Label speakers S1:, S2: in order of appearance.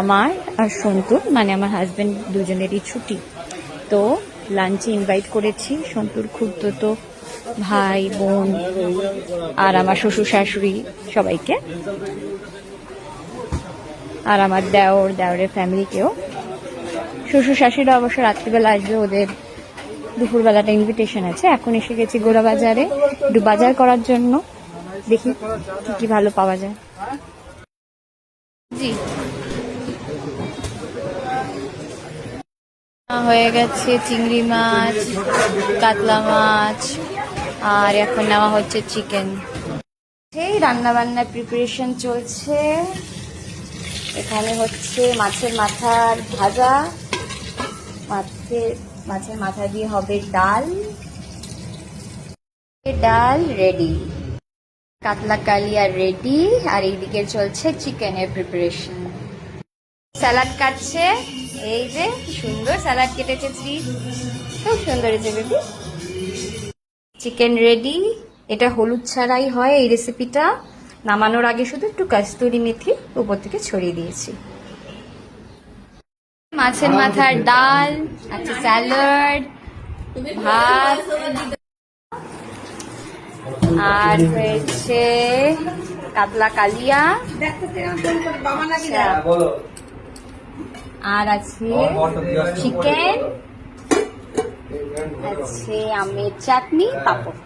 S1: আমার আর সন্তুর মানে আমার হাজবেন্ড দুজনেরই ছুটি, তো লাঞ্চে ইনভাইট করেছি সন্তুর খুড়তুতো ভাই বোন আর আমার শ্বশুর শাশুড়ি সবাইকে, আর আমার দেওরের ফ্যামিলিকেও। শ্বশুর শাশুড়িরা অবশ্য রাত্রিবেলা আসবে, ওদের দুপুরবেলাটা ইনভিটেশন আছে। এখন এসে গেছি গোড়া বাজারে একটু বাজার করার জন্য, দেখি কি কি ভালো পাওয়া যায়। জি, হয়ে গেছে চিংড়ি মাছ, কাতলা মাছ, আর এখন নেওয়া হচ্ছে চিকেন। সেই রান্না বান্নার প্রিপারেশন চলছে। এখানে হচ্ছে মাছের মাথার ভাজা, মাছের মাথা দিয়ে হবে ডাল রেডি, কাতলা কালিয়া রেডি, আর এইদিকে চলছে চিকেনের প্রিপারেশন। স্যালাড কাটছে, এই যে সুন্দর স্যালাড কেটেছে, খুব সুন্দর হয়েছে বেবি। চিকেন রেডি, এটা হলুদ ছাড়াই হয় এই রেসিপিটা। নামানোর আগে শুধু একটু কস্তুরি মেথি উপর থেকে ছড়িয়ে দিয়েছি। মাছের মাথার ডাল, আচ্ছা স্যালাড, ভাত, আর হয়েছে কাতলা কালিয়া, আর আছে চিকেন, আছে আমের চাটনি, পাপড়।